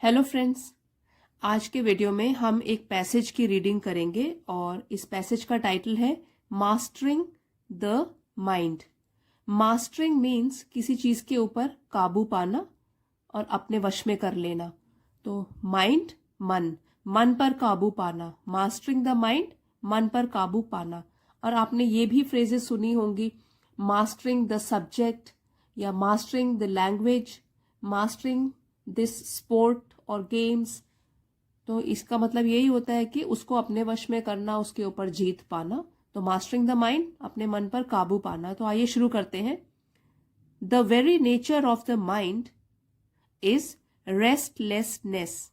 Hello friends, आज के video में हम एक पैसेज की रीडिंग करेंगे और इस पैसेज का टाइटल है mastering the mind. Mastering means किसी चीज के ऊपर काबू पाना और अपने वश में कर लेना। तो माइंड मन पर काबू पाना, मास्टरिंग द माइंड, मन पर काबू पाना। और आपने ये भी फ्रेजेस सुनी होंगी, मास्टरिंग द सब्जेक्ट या mastering the language, mastering this sport और गेम्स। तो इसका मतलब यही होता है कि उसको अपने वश में करना, उसके ऊपर जीत पाना। तो मास्टरिंग द माइंड, अपने मन पर काबू पाना। तो आइए शुरू करते हैं। The very nature of the mind is restlessness.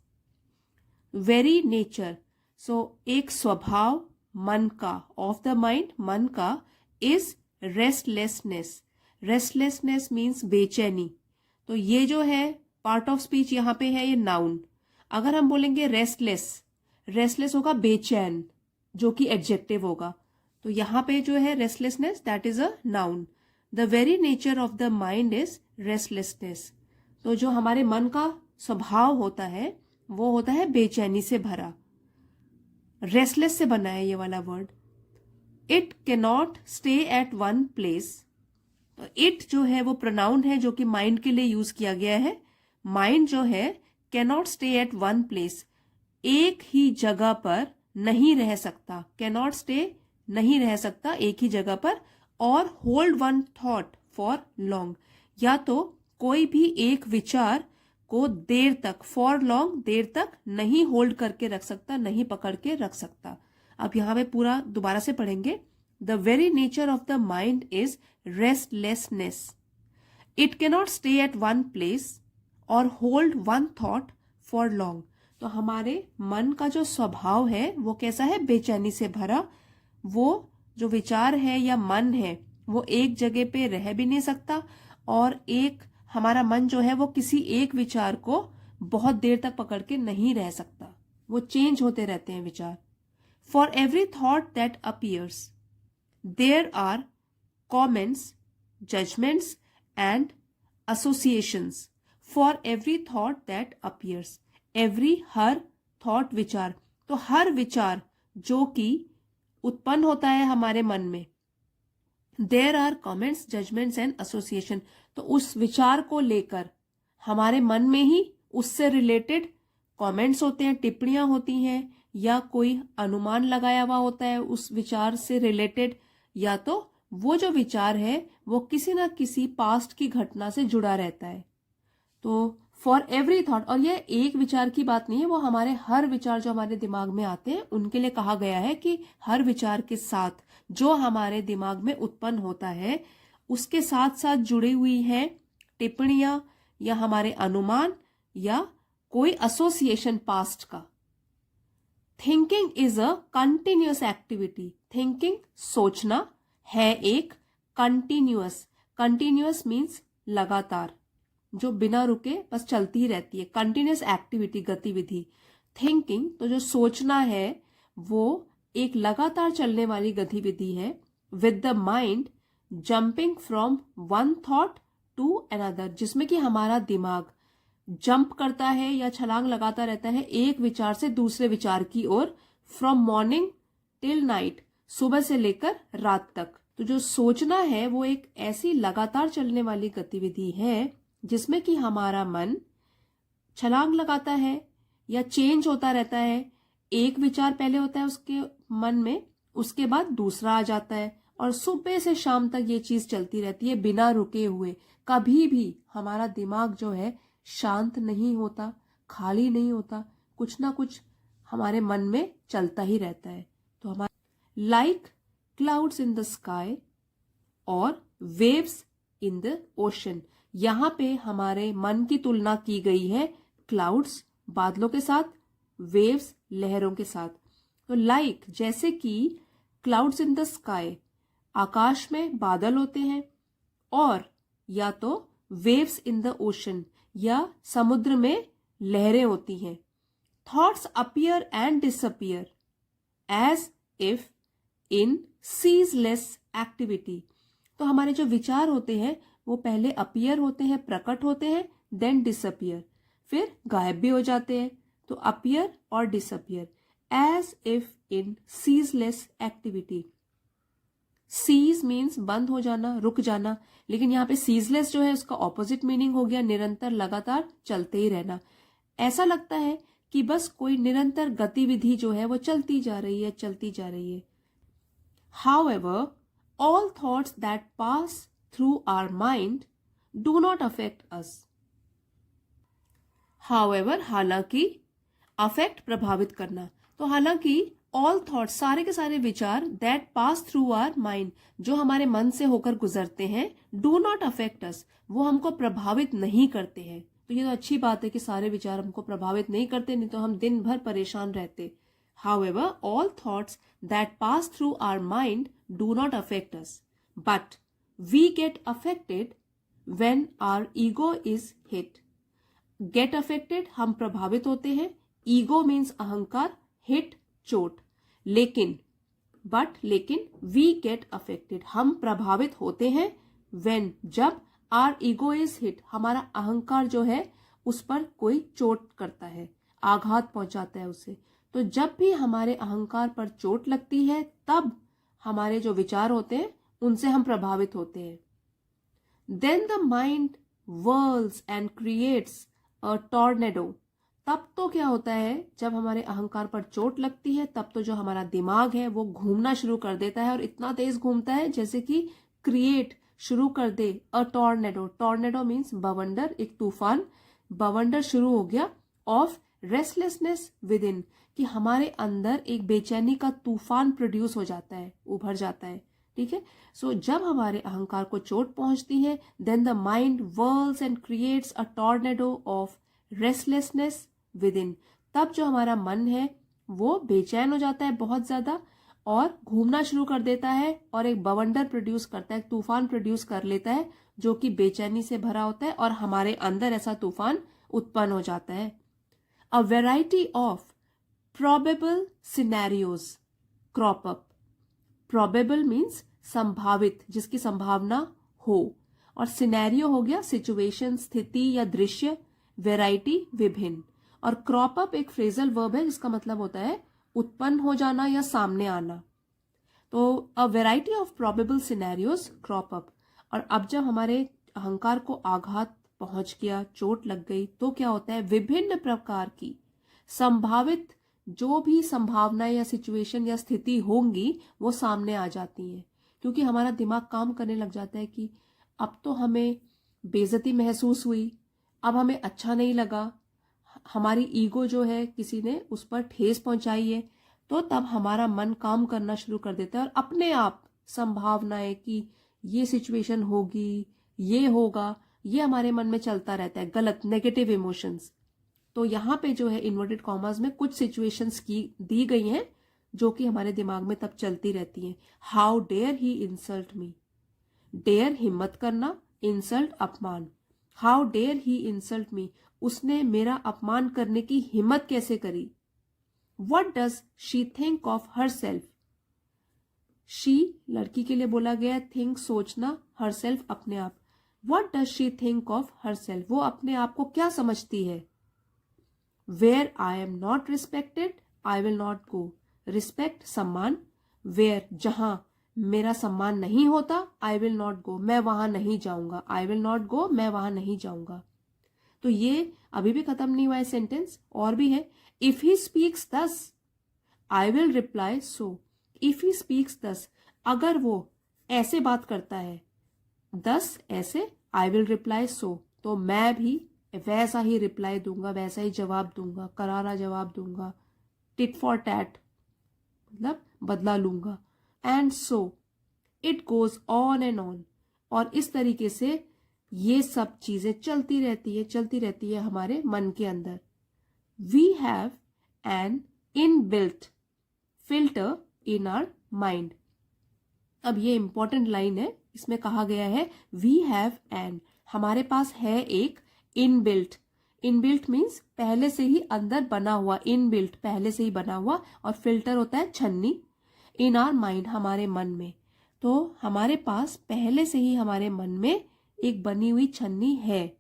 Very nature, so एक स्वभाव मन का, ऑफ द माइंड, मन का, इज रेस्टलेसनेस। रेस्टलेसनेस मीन्स बेचैनी। तो ये जो है पार्ट ऑफ स्पीच यहाँ पे है, ये नाउन। अगर हम बोलेंगे रेस्टलेस, रेस्टलेस होगा बेचैन, जो कि एडजेक्टिव होगा। तो यहाँ पे जो है restlessness, that is a noun. The very nature of the mind is restlessness. तो जो हमारे मन का स्वभाव होता है वो होता है बेचैनी से भरा। रेस्टलेस से बना है ये वाला word. It cannot stay at one place. तो इट जो है वो प्रोनाउन है जो कि माइंड के लिए यूज किया गया है। माइंड जो है cannot stay at one place, एक ही जगह पर नहीं रह सकता। कैनॉट स्टे, नहीं रह सकता एक ही जगह पर। और hold one thought for long, या तो कोई भी एक विचार को देर तक, फॉर लॉन्ग, देर तक नहीं होल्ड करके रख सकता, नहीं पकड़ के रख सकता। अब यहां पे पूरा दोबारा से पढ़ेंगे। The very nature of the mind is restlessness. It cannot stay at one place और hold one thought for long. तो हमारे मन का जो स्वभाव है वो कैसा है? बेचैनी से भरा। वो जो विचार है या मन है वो एक जगह पे रह भी नहीं सकता, और एक हमारा मन जो है वो किसी एक विचार को बहुत देर तक पकड़ के नहीं रह सकता, वो चेंज होते रहते हैं विचार। For every thought that appears there are comments, judgements and associations. For every thought that appears, every, हर, thought विचार, तो हर विचार जो कि उत्पन्न होता है हमारे मन में, there are comments, judgments and association। तो उस विचार को लेकर हमारे मन में ही उससे रिलेटेड कमेंट्स होते हैं, टिप्पणियां होती हैं, या कोई अनुमान लगाया हुआ होता है उस विचार से रिलेटेड, या तो वो जो विचार है वो किसी ना किसी पास्ट की घटना से जुड़ा रहता है। तो फॉर एवरी थॉट, और ये एक विचार की बात नहीं है, वो हमारे हर विचार जो हमारे दिमाग में आते हैं उनके लिए कहा गया है कि हर विचार के साथ जो हमारे दिमाग में उत्पन्न होता है उसके साथ साथ जुड़ी हुई है टिप्पणियां या हमारे अनुमान या कोई एसोसिएशन पास्ट का। Thinking is a continuous activity. Thinking, सोचना, है एक कंटिन्यूअस। कंटिन्यूअस मीन्स लगातार, जो बिना रुके बस चलती ही रहती है, कंटिन्यूअस एक्टिविटी, गतिविधि। थिंकिंग, तो जो सोचना है वो एक लगातार चलने वाली गतिविधि है। With the mind jumping from one thought to another, जिसमें कि हमारा दिमाग जंप करता है या छलांग लगाता रहता है एक विचार से दूसरे विचार की ओर। फ्रॉम मॉर्निंग टिल नाइट, सुबह से लेकर रात तक। तो जो सोचना है वो एक ऐसी लगातार चलने वाली गतिविधि है जिसमें कि हमारा मन छलांग लगाता है या चेंज होता रहता है। एक विचार पहले होता है उसके मन में, उसके बाद दूसरा आ जाता है, और सुबह से शाम तक ये चीज चलती रहती है बिना रुके हुए। कभी भी हमारा दिमाग जो है शांत नहीं होता, खाली नहीं होता, कुछ ना कुछ हमारे मन में चलता ही रहता है। तो हमारा like clouds in the sky और वेव्स इन द ओशन, यहां पे हमारे मन की तुलना की गई है क्लाउड्स, बादलों के साथ, वेव्स, लहरों के साथ। तो लाइक, जैसे कि क्लाउड्स इन द स्काई, आकाश में बादल होते हैं, और या तो वेव्स इन द ओशन, या समुद्र में लहरें होती हैं। Thoughts appear and disappear as if in ceaseless activity. तो हमारे जो विचार होते हैं वो पहले अपीयर होते हैं, प्रकट होते हैं, देन डिसअपीयर, फिर गायब भी हो जाते हैं। तो अपीयर और disappear, as if in ceaseless activity. Cease means बंद हो जाना, रुक जाना, लेकिन यहाँ पे सीजलेस जो है उसका ऑपोजिट मीनिंग हो गया निरंतर, लगातार चलते ही रहना। ऐसा लगता है कि बस कोई निरंतर गतिविधि जो है वो चलती जा रही है, चलती जा रही है। However, all thoughts that pass through our mind do not affect us. However, हालांकि, affect प्रभावित करना, तो हालांकि all thoughts सारे के सारे विचार that pass through our mind जो हमारे मन से होकर गुजरते हैं do not affect us, वो हमको प्रभावित नहीं करते हैं। तो ये तो अच्छी बात है कि सारे विचार हमको प्रभावित नहीं करते, नहीं तो हम दिन भर परेशान रहते। However, all thoughts that pass through our mind do not affect us, but we get affected when our ego is hit. Get affected हम प्रभावित होते हैं, ego means अहंकार, hit चोट, लेकिन we get affected हम प्रभावित होते हैं when जब our ego is hit हमारा अहंकार जो है उस पर कोई चोट करता है, आघात पहुंचाता है उसे। तो जब भी हमारे अहंकार पर चोट लगती है तब हमारे जो विचार होते हैं उनसे हम प्रभावित होते हैं। Then the mind whirls and creates a tornado. तब तो क्या होता है, जब हमारे अहंकार पर चोट लगती है तब तो जो हमारा दिमाग है वो घूमना शुरू कर देता है, और इतना तेज घूमता है जैसे कि क्रिएट शुरू कर दे अ टॉर्नेडो। टॉर्नेडो मीन्स बवंडर, एक तूफान। बवंडर शुरू हो गया ऑफ रेस्टलेसनेस विद इन, कि हमारे अंदर एक बेचैनी का तूफान प्रोड्यूस हो जाता है, उभर जाता है। ठीक है, सो जब हमारे अहंकार को चोट पहुंचती है then the mind whirls and creates a tornado of restlessness within, तब जो हमारा मन है वो बेचैन हो जाता है बहुत ज्यादा और घूमना शुरू कर देता है और एक बवंडर प्रोड्यूस करता है, एक तूफान प्रोड्यूस कर लेता है जो कि बेचैनी से भरा होता है, और हमारे अंदर ऐसा तूफान उत्पन्न हो जाता है। A variety of probable scenarios crop up. Probable means संभावित, जिसकी संभावना हो, और सिनेरियो हो गया सिचुएशन, स्थिति या दृश्य, वेराइटी विभिन्न, और क्रॉप अप एक फ्रेजल वर्ब है जिसका मतलब होता है उत्पन्न हो जाना या सामने आना। तो a variety of probable scenarios crop up. और अब जब हमारे अहंकार को आघात पहुंच गया, चोट लग गई, तो क्या होता है, विभिन्न प्रकार की संभावित जो भी संभावना या सिचुएशन या स्थिति होंगी वो सामने आ जाती हैं, क्योंकि हमारा दिमाग काम करने लग जाता है कि अब तो हमें बेइज्जती महसूस हुई, अब हमें अच्छा नहीं लगा, हमारी ईगो जो है किसी ने उस पर ठेस पहुंचाई है, तो तब हमारा मन काम करना शुरू कर देता है और अपने आप संभावनाएं कि ये सिचुएशन होगी, ये होगा, ये हमारे मन में चलता रहता है, गलत नेगेटिव इमोशंस। तो यहाँ पे जो है इन्वर्टेड कॉमर्स में कुछ सिचुएशंस की दी गई हैं जो कि हमारे दिमाग में तब चलती रहती हैं। How dare he insult me, dare हिम्मत करना, इंसल्ट अपमान। How dare he insult me, उसने मेरा अपमान करने की हिम्मत कैसे करी। What does she think of herself, she लड़की के लिए बोला गया, थिंक सोचना, हर सेल्फ अपने आप। What does she think of her self, वो अपने आप को क्या समझती है। Where I am not respected, I will not go. Respect सम्मान, where जहां मेरा सम्मान नहीं होता, I will not go, मैं वहां नहीं जाऊंगा, I will not go, मैं वहां नहीं जाऊंगा। तो ये अभी भी खत्म नहीं हुआ है सेंटेंस, और भी है। If he speaks thus, I will reply so. If he speaks thus, अगर वो ऐसे बात करता है, thus ऐसे, I will reply so, तो मैं भी वैसा ही रिप्लाई दूंगा, वैसा ही जवाब दूंगा, करारा जवाब दूंगा, टिट फॉर टैट मतलब बदला लूंगा। And so it goes on and on, और इस तरीके से ये सब चीजें चलती रहती है हमारे मन के अंदर। We have an inbuilt filter in our mind. अब ये इंपॉर्टेंट लाइन है, इसमें कहा गया है वी हैव एन, हमारे पास है एक इनबिल्ट। इनबिल्ट मीन्स पहले से ही अंदर बना हुआ, इनबिल्ट पहले से ही बना हुआ, और फिल्टर होता है छन्नी। इन आवर माइंड, हमारे मन में। तो हमारे पास पहले से ही हमारे मन में एक बनी हुई छन्नी है।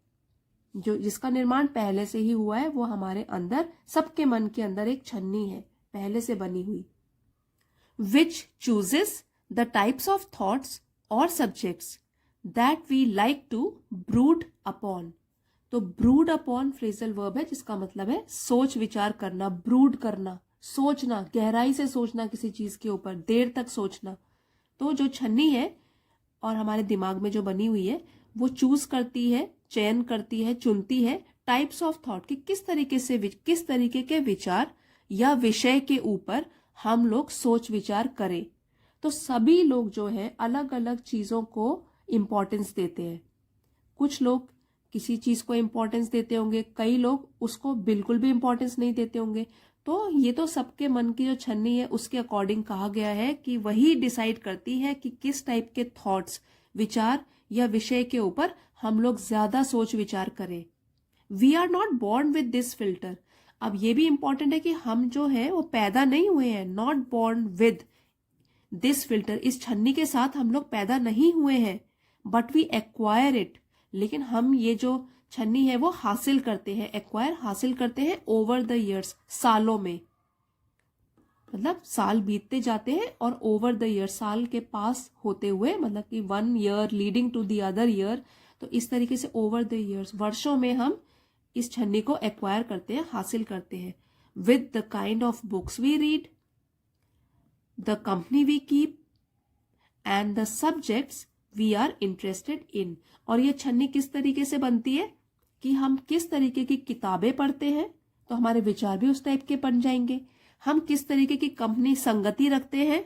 जो जिसका निर्माण पहले से ही हुआ है, वो हमारे अंदर, सबके मन के अंदर एक छन्नी है पहले से बनी हुई। which chooses the types of thoughts or subjects that we like to brood upon। तो brood upon फ्रेजल वर्ब है जिसका मतलब है सोच विचार करना, ब्रूड करना, सोचना, गहराई से सोचना किसी चीज के ऊपर, देर तक सोचना। तो जो छन्नी है और हमारे दिमाग में जो बनी हुई है वो चूज करती है, चयन करती है, चुनती है टाइप्स ऑफ थॉट कि किस तरीके के विचार या विषय के ऊपर हम लोग सोच विचार करें। तो सभी लोग जो है अलग अलग चीजों को इंपॉर्टेंस देते हैं। कुछ लोग किसी चीज को इंपॉर्टेंस देते होंगे, कई लोग उसको बिल्कुल भी इंपॉर्टेंस नहीं देते होंगे। तो ये तो सबके मन की जो छन्नी है उसके अकॉर्डिंग कहा गया है कि वही डिसाइड करती है कि किस टाइप के थॉट्स, विचार या विषय के ऊपर हम लोग ज्यादा सोच विचार करें। We are not born with this filter. अब ये भी इंपॉर्टेंट है कि हम जो है वो पैदा नहीं हुए हैं, not born with this filter, इस छन्नी के साथ हम लोग पैदा नहीं हुए हैं, बट वी एक्वायर इट, लेकिन हम ये जो छन्नी है वो हासिल करते हैं, एक्वायर हासिल करते हैं ओवर द ईयर्स, सालों में। मतलब साल बीतते जाते हैं और ओवर द ईयर, साल के पास होते हुए, मतलब कि 1 year leading to the other year. तो इस तरीके से ओवर द ईयर्स, वर्षों में हम इस छन्नी को एक्वायर करते हैं, हासिल करते हैं। With the kind of books we read, the company we keep and the subjects we are interested in. और ये छन्नी किस तरीके से बनती है कि हम किस तरीके की किताबें पढ़ते हैं तो हमारे विचार भी उस टाइप के बन जाएंगे। हम किस तरीके की कंपनी संगति रखते हैं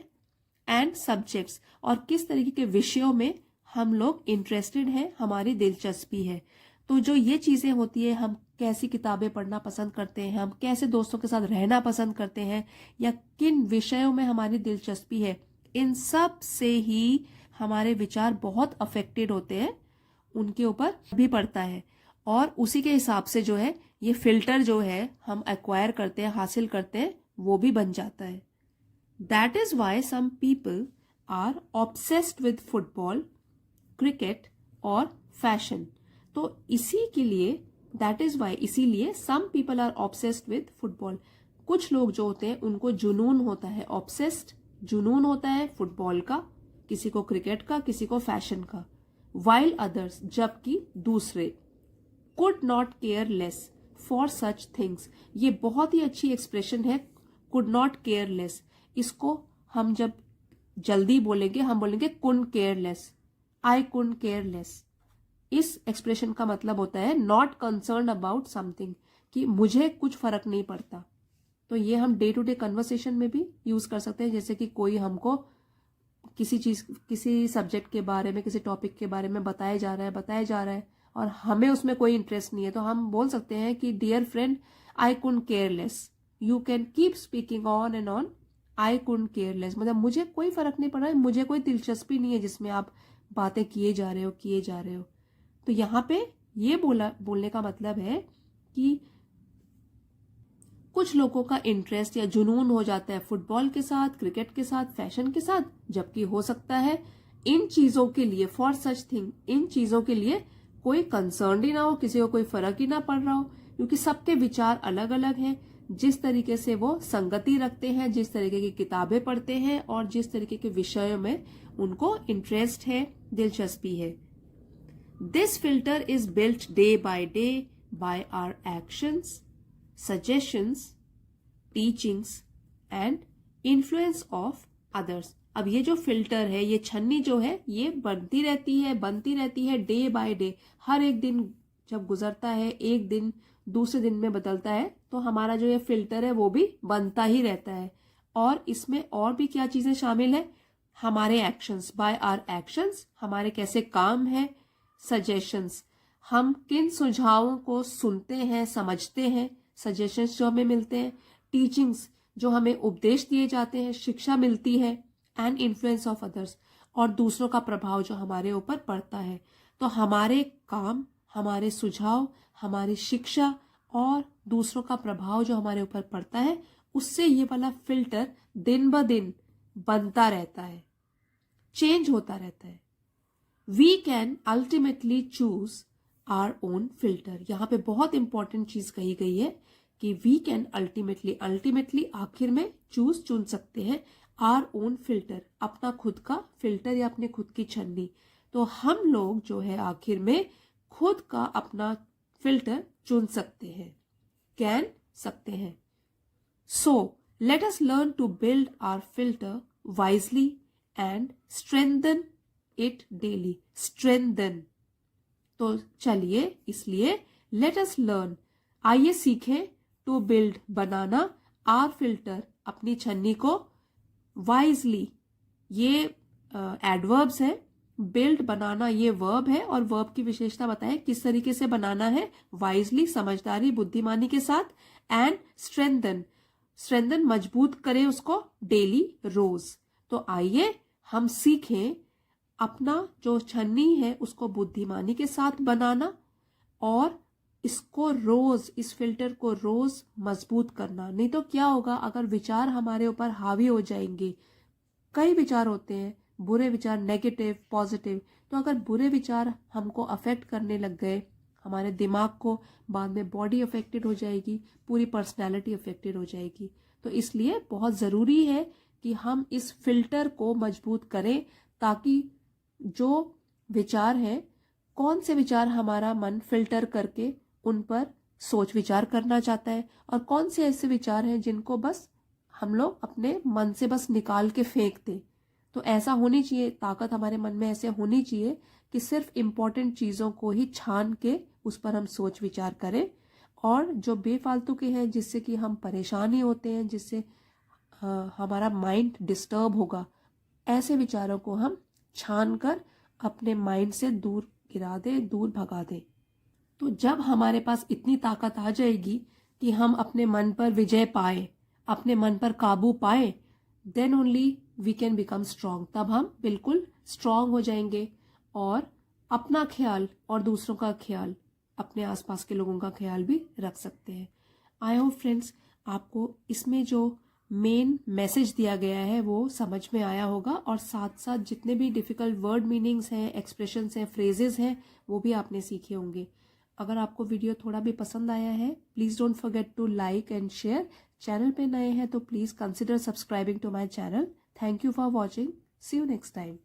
एंड सब्जेक्ट्स, और किस तरीके के विषयों में हम लोग इंटरेस्टेड हैं, हमारी दिलचस्पी है। तो जो ये चीजें होती है, हम कैसी किताबें पढ़ना पसंद करते हैं, हम कैसे दोस्तों के साथ रहना पसंद करते हैं, या किन विषयों में हमारी दिलचस्पी है, इन सब से ही हमारे विचार बहुत अफेक्टेड होते हैं, उनके ऊपर भी पड़ता है। और उसी के हिसाब से जो है ये फिल्टर जो है हम एक्वायर करते हैं, हासिल करते हैं, वो भी बन जाता है। That is why some people are obsessed with football, cricket और फैशन। तो इसी के लिए, दैट इज वाई, इसीलिए some people are obsessed with football. कुछ लोग जो होते हैं उनको जुनून होता है, ऑब्सेस्ड जुनून होता है फुटबॉल का, किसी को क्रिकेट का, किसी को फैशन का। वाइल अदर्स, जबकि दूसरे, could not care less for such things. ये बहुत ही अच्छी एक्सप्रेशन है, कुड नॉट केयर लेस। इसको हम जब जल्दी बोलेंगे हम बोलेंगे could care less, I could care less. इस एक्सप्रेशन का मतलब होता है नॉट कंसर्न अबाउट समथिंग, कि मुझे कुछ फर्क नहीं पड़ता। तो ये हम डे टू डे कन्वर्सेशन में भी यूज कर सकते हैं। जैसे कि कोई हमको किसी सब्जेक्ट के बारे में, किसी टॉपिक के बारे में बताया जा रहा है और हमें उसमें कोई इंटरेस्ट नहीं है, तो हम बोल सकते हैं कि dear friend, I could care less. You can keep speaking on and on, I could care less, मतलब मुझे कोई फर्क नहीं पड़ रहा है, मुझे कोई दिलचस्पी नहीं है जिसमें आप बातें किए जा रहे हो। तो यहाँ पे ये बोलने का मतलब है कि कुछ लोगों का इंटरेस्ट या जुनून हो जाता है फुटबॉल के साथ, क्रिकेट के साथ, फैशन के साथ, जबकि हो सकता है इन चीजों के लिए, फॉर सच थिंग, इन चीजों के लिए कोई कंसर्न ही ना हो, किसी को कोई फर्क ही ना पड़ रहा हो, क्योंकि सबके विचार अलग अलग हैं। जिस तरीके से वो संगति रखते हैं, जिस तरीके की किताबें पढ़ते हैं और जिस तरीके के विषयों में उनको इंटरेस्ट है, दिलचस्पी है। This filter is built day by day by our actions, suggestions, teachings and influence of others। अब ये जो फिल्टर है, ये छन्नी जो है, ये बनती रहती है डे बाय डे। हर एक दिन जब गुजरता है, एक दिन दूसरे दिन में बदलता है, तो हमारा जो ये फिल्टर है वो भी बनता ही रहता है। और इसमें और भी क्या चीजें शामिल है, हमारे एक्शंस, बाय आवर एक्शंस, हमारे कैसे काम है, सजेशंस, हम किन सुझावों को सुनते हैं, समझते हैं, सजेशंस जो हमें मिलते हैं, टीचिंग्स जो हमें उपदेश दिए जाते हैं, शिक्षा मिलती है, एंड इन्फ्लुएंस ऑफ अदर्स, और दूसरों का प्रभाव जो हमारे ऊपर पड़ता है। तो हमारे काम, हमारे सुझाव, हमारी शिक्षा और दूसरों का प्रभाव जो हमारे ऊपर पड़ता है, उससे ये वाला फिल्टर दिन ब दिन बनता रहता है, चेंज होता रहता है। We can ultimately choose our own filter. यहाँ पे बहुत इंपॉर्टेंट चीज कही गई है कि वी कैन अल्टीमेटली आखिर में चुन सकते हैं आवर ओन फिल्टर, अपना खुद का फिल्टर या अपने खुद की छन्नी। तो हम लोग जो है आखिर में खुद का अपना फिल्टर चुन सकते हैं, कैन सकते हैं। So let us learn to build our filter wisely and strengthen it daily. Strengthen, तो चलिए इसलिए लेट अस लर्न, आइए सीखें, टू बिल्ड बनाना, आर फिल्टर अपनी छन्नी को, वाइजली ये एडवर्ब्स है, बिल्ड बनाना ये वर्ब है और वर्ब की विशेषता बताएं किस तरीके से बनाना है, वाइजली समझदारी बुद्धिमानी के साथ, एंड स्ट्रेंथन मजबूत करें उसको, डेली रोज। तो आइए हम सीखें अपना जो छन्नी है उसको बुद्धिमानी के साथ बनाना और इसको रोज, इस फिल्टर को रोज मजबूत करना। नहीं तो क्या होगा, अगर विचार हमारे ऊपर हावी हो जाएंगे, कई विचार होते हैं, बुरे विचार, नेगेटिव पॉजिटिव, तो अगर बुरे विचार हमको अफेक्ट करने लग गए, हमारे दिमाग को, बाद में बॉडी अफेक्टेड हो जाएगी, पूरी पर्सनैलिटी अफेक्टेड हो जाएगी। तो इसलिए बहुत ज़रूरी है कि हम इस फिल्टर को मजबूत करें ताकि जो विचार है, कौन से विचार हमारा मन फिल्टर करके उन पर सोच विचार करना चाहता है और कौन से ऐसे विचार हैं जिनको बस हम लोग अपने मन से बस निकाल के फेंक दें। तो ऐसा होनी चाहिए, ताकत हमारे मन में ऐसे होनी चाहिए कि सिर्फ इम्पोर्टेंट चीज़ों को ही छान के उस पर हम सोच विचार करें, और जो बेफालतू के हैं जिससे कि हम परेशान ही होते हैं, जिससे हमारा माइंड डिस्टर्ब होगा, ऐसे विचारों को हम छान कर अपने माइंड से दूर गिरा दें, दूर भगा दें। तो जब हमारे पास इतनी ताकत आ जाएगी कि हम अपने मन पर विजय पाए, अपने मन पर काबू पाए, then only we can become strong. तब हम बिल्कुल स्ट्रांग हो जाएंगे और अपना ख्याल और दूसरों का ख्याल, अपने आसपास के लोगों का ख्याल भी रख सकते हैं। आई होप फ्रेंड्स आपको इसमें जो मेन मैसेज दिया गया है वो समझ में आया होगा, और साथ साथ जितने भी डिफिकल्ट वर्ड मीनिंग्स हैं, एक्सप्रेशंस हैं, फ्रेजेस हैं, वो भी आपने सीखे होंगे। अगर आपको वीडियो थोड़ा भी पसंद आया है, please don't forget to like and share. Channel पे नए हैं तो please consider subscribing to my channel. Thank you for watching. See you next time.